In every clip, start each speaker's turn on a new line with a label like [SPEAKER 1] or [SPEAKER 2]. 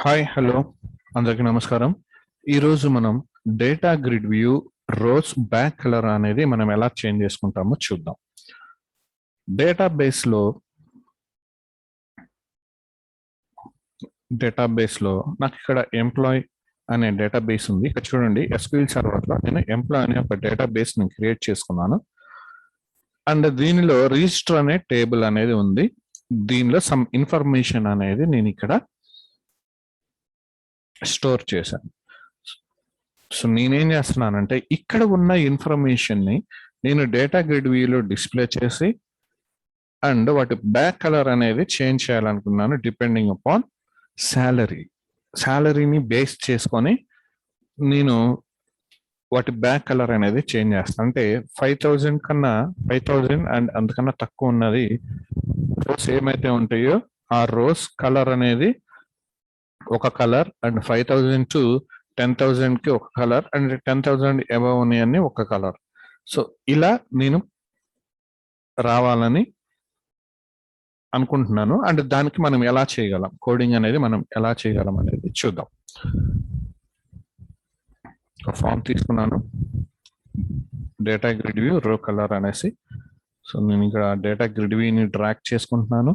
[SPEAKER 1] Hi hello అందరికీ నమస్కారం. ఈరోజు మనం data grid view rows back colour అనేది మనం ఎలా చేంజ్ చేసుకుంటామో చూద్దాం. డేటాబేస్లో నాకు ఇక్కడ ఎంప్లాయ్ అనే డేటాబేస్ ఉంది. ఇక్కడ చూడండి, ఎస్క్యూఎల్ సర్వర్లో నేను ఎంప్లాయ్ అనే ఒక డేటాబేస్ ని క్రియేట్ చేసుకున్నాను. అండ్ దీనిలో రిజిస్టర్ అనే టేబుల్ అనేది ఉంది. దీనిలో సమ్ ఇన్ఫర్మేషన్ అనేది నేను ఇక్కడ స్టోర్ చేశాను. సో నేనేం చేస్తున్నానంటే ఇక్కడ ఉన్న ఇన్ఫర్మేషన్ని నేను డేటా గ్రిడ్ వ్యూలో డిస్ప్లే చేసి అండ్ వాటి బ్యాక్ కలర్ అనేది చేంజ్ చేయాలనుకున్నాను. డిపెండింగ్ అపాన్ శాలరీని బేస్ చేసుకొని నేను వాటి బ్యాక్ కలర్ అనేది చేంజ్ చేస్తాను. అంటే 5,000 అండ్ అంతకన్నా తక్కువ ఉన్నది రోస్ ఏమైతే ఉంటాయో ఆ రోస్ కలర్ అనేది ఒక కలర్, అండ్ 5,000 to 10,000 కి ఒక కలర్, అండ్ 10,000 అబవ్ ఉన్నాయన్ని ఒక కలర్. సో ఇలా నేను రావాలని అనుకుంటున్నాను. అండ్ దానికి మనం ఎలా చేయగలం, కోడింగ్ అనేది మనం ఎలా చేయగలం అనేది చూద్దాం. ఒక ఫామ్ తీసుకున్నాను, data grid view row colour అనేసి. సో నేను ఇక్కడ డేటా గ్రిడ్ వ్యూని డ్రాగ్ చేసుకుంటున్నాను.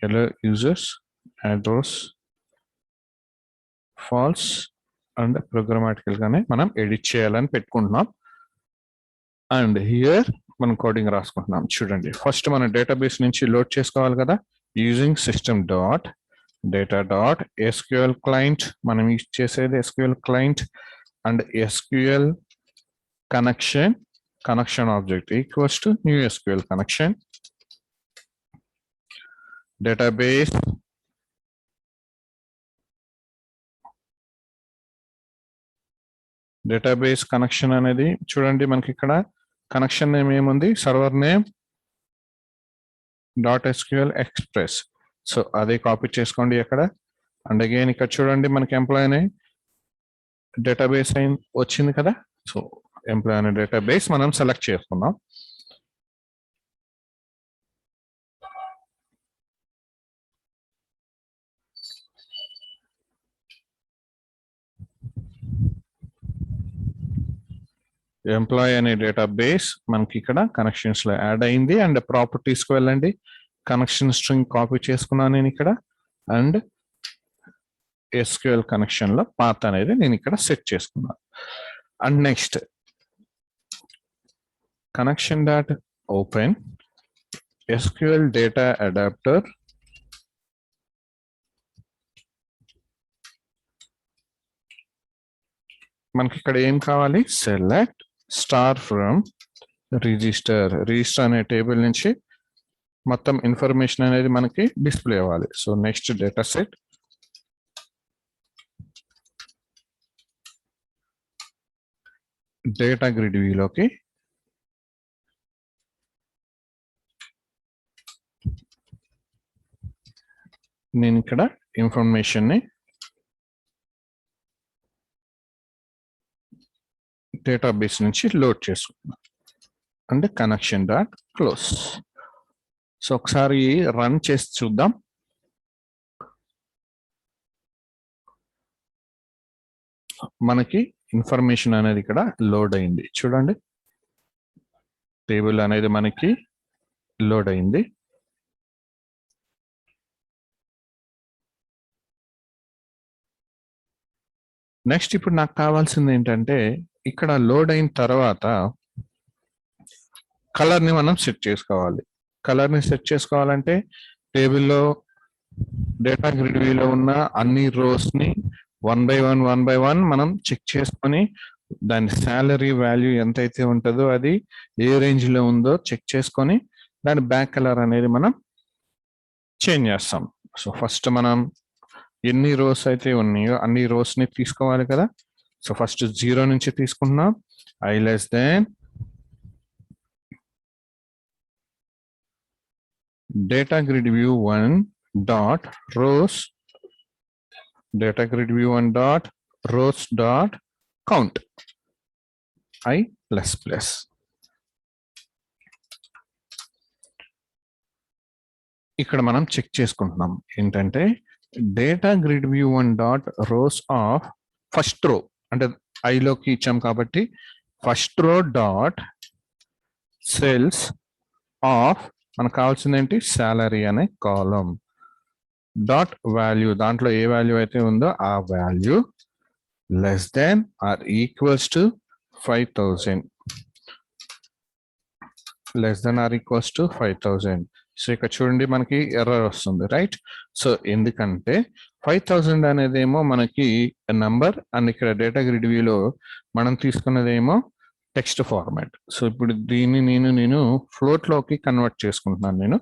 [SPEAKER 1] Colour users address false and programmatical గానే మనం ఎడిట్ చేయాలని పెట్టుకుంటున్నాం. అండ్ హియర్ మనం కోడింగ్ రాసుకుంటున్నాం. చూడండి, ఫస్ట్ మనం డేటాబేస్ నుంచి లోడ్ చేసుకోవాలి కదా. Using system dot data dot SQL client, మనం యూజ్ చేసేది SQL client, and SQL connection object equals to new SQL connection database connection అనేది చూడండి, మనకి ఇక్కడ కనెక్షన్ నేమ్ ఏముంది, server name .SQL express. So అదే కాపీ చేసుకోండి అక్కడ. అండ్ అగైన్ ఇక్కడ చూడండి, మనకి ఎంప్లాయ్ అనే డేటాబేస్ వచ్చింది కదా. సో ఎంప్లాయ్ అనే డేటాబేస్ మనం సెలెక్ట్ చేసుకున్నాం. ఎంప్లాయ్ అనే డేటాబేస్ మనకి ఇక్కడ కనెక్షన్స్ లో యాడ్ అయింది. అండ్ ప్రాపర్టీస్ కు వెళ్ళండి, కనెక్షన్ స్ట్రింగ్ కాపీ చేసుకున్నాను నేను ఇక్కడ. అండ్ ఎస్క్యూఎల్ కనెక్షన్ లో పాత్ అనేది నేను ఇక్కడ సెట్ చేసుకున్నాను. And next connection dot open SQL data adapter, మనకి ఇక్కడ ఏం కావాలి, సెలెక్ట్ స్టార్ ఫ్రమ్ రిజిస్టర్ అనే టేబుల్ నుంచి మొత్తం ఇన్ఫర్మేషన్ అనేది మనకి డిస్ప్లే అవ్వాలి. So next data set data grid వ్యూలోకి నేను ఇక్కడ ఇన్ఫర్మేషన్ ని డేటాబేస్ నుంచి లోడ్ చేసుకున్నాను. And connection dot close. So ఒకసారి రన్ చేసి చూద్దాం. మనకి ఇన్ఫర్మేషన్ అనేది ఇక్కడ లోడ్ అయింది. చూడండి, టేబుల్ అనేది మనకి లోడ్ అయింది. నెక్స్ట్ ఇప్పుడు నాకు కావాల్సింది ఏంటంటే, ఇక్కడ లోడ్ అయిన తర్వాత కలర్ ని మనం సెట్ చేసుకోవాలి. కలర్ ని సెట్ చేసుకోవాలంటే టేబుల్లో డేటా గ్రిడ్ వ్యూలో ఉన్న అన్ని రోస్ ని వన్ బై వన్ మనం చెక్ చేసుకొని దాని శాలరీ వాల్యూ ఎంతైతే ఉంటుందో అది ఏ రేంజ్ లో ఉందో చెక్ చేసుకొని దాని బ్యాక్ కలర్ అనేది మనం చేంజ్ చేస్తాం. సో ఫస్ట్ మనం ఎన్ని రోస్ అయితే ఉన్నాయో అన్ని రోస్ ని తీసుకోవాలి కదా. సో ఫస్ట్ 0 నుంచి తీసుకుంటున్నాం. I less than data grid view 1 dot rows data grid view 1 dot rows dot count I plus plus. ఇక్కడ మనం చెక్ చేసుకుంటున్నాం ఏంటంటే data grid view 1 dot rows of first row అంటే ఐలోకి ఇచ్చాం కాబట్టి first row dot cells of మనకు కావాల్సింది ఏంటి సాలరీ అనే కాలం డాట్ వాల్యూ దాంట్లో ఏ వాల్యూ అయితే ఉందో ఆ value less than or equals to 5,000 less than or equals to 5,000. So ఇక్కడ చూడండి మనకి ఎర్రర్ వస్తుంది రైట్. సో ఎందుకంటే 5,000 అనేది ఏమో మనకి నంబర్ అండ్ ఇక్కడ డేటా గ్రిడ్ వ్యూలో మనం తీసుకున్నదేమో టెక్స్ట్ ఫార్మాట్. సో ఇప్పుడు దీన్ని నేను ఫ్లోట్ లోకి కన్వర్ట్ చేసుకుంటున్నాను. నేను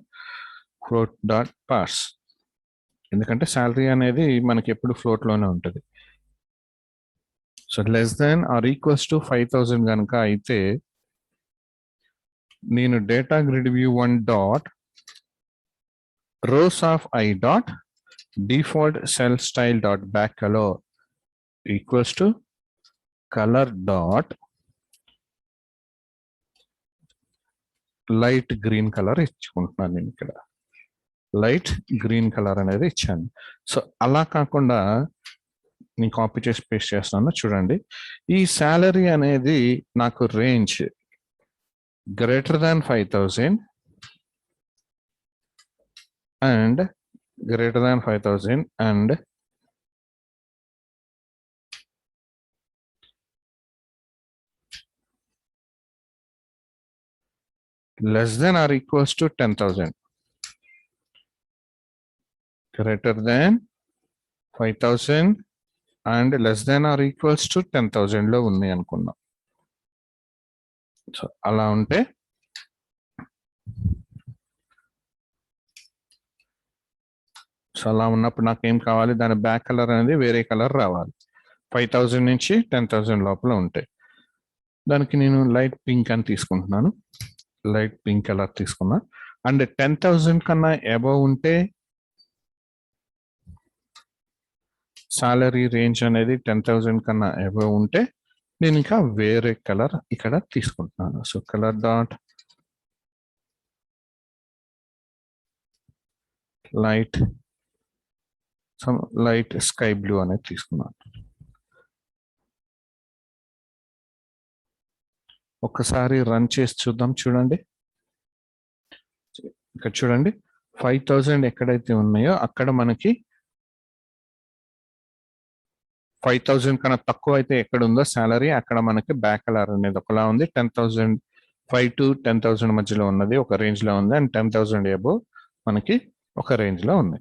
[SPEAKER 1] ఫ్లోట్ డాట్ పార్స్ ఎందుకంటే శాలరీ అనేది మనకి ఎప్పుడు ఫ్లోట్ లోనే ఉంటుంది. So less than or equals to 5,000 కనుక అయితే నేను data grid view 1 dot rows of I dot default cell style dot BackColor equals to color dot light green color ఇచ్చుకుంటున్నాను నేను ఇక్కడ లైట్ గ్రీన్ కలర్ అనేది ఇచ్చాను. సో అలా కాకుండా నేను కాపీ చేసి పేస్ట్ చేస్తాను. చూడండి ఈ సాలరీ అనేది నాకు range greater than 5,000 and greater than 5,000 and less than or equals to 10,000. Greater than 5,000 and less than or equals to 10,000 లో ఉంది అనుకున్నాం. సో అలా ఉంటే సో అలా ఉన్నప్పుడు నాకు ఏం కావాలి దాని బ్యాక్ కలర్ అనేది వేరే కలర్ రావాలి. 5,000 నుంచి 10,000 లోపల ఉంటాయి. దానికి నేను లైట్ పింక్ అని తీసుకుంటున్నాను. లైట్ పింక్ కలర్ తీసుకున్నా. అండ్ 10,000 కన్నా అబవ్ ఉంటే సాలరీ రేంజ్ అనేది 10,000 కన్నా అబవ్ ఉంటే నేను ఇంకా వేరే కలర్ ఇక్కడ తీసుకుంటున్నాను. So colour dot light sky blue అనేది తీసుకున్నాను. ఒకసారి రన్ చేసి చూద్దాం. చూడండి ఇక్కడ చూడండి 5,000 ఎక్కడైతే ఉన్నాయో అక్కడ మనకి 5,000 కన్నా తక్కువ అయితే ఎక్కడ ఉందో సాలరీ అక్కడ మనకి బ్యాక్ కలర్ అనేది ఒకలా ఉంది. 10,000 5 to 10,000 మధ్యలో ఉన్నది ఒక రేంజ్ లో ఉంది అండ్ 10,000 అబోవ్ మనకి ఒక రేంజ్ లో ఉంది.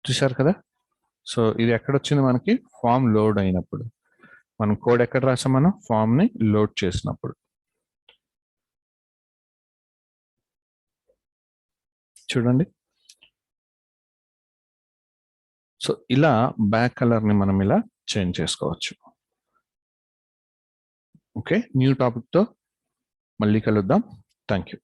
[SPEAKER 1] చూశారు కదా. సో ఇది ఎక్కడ వచ్చింది మనకి ఫామ్ లోడ్ అయినప్పుడు. మనం కోడ్ ఎక్కడ రాసాం మనం ఫామ్ ని లోడ్ చేసినప్పుడు. చూడండి సో ఇలా బ్యాక్ కలర్ ని మనం ఇలా చేంజ్ చేసుకోవచ్చు. ఓకే న్యూ టాపిక్ తో మళ్ళీ కలుద్దాం. Thank you.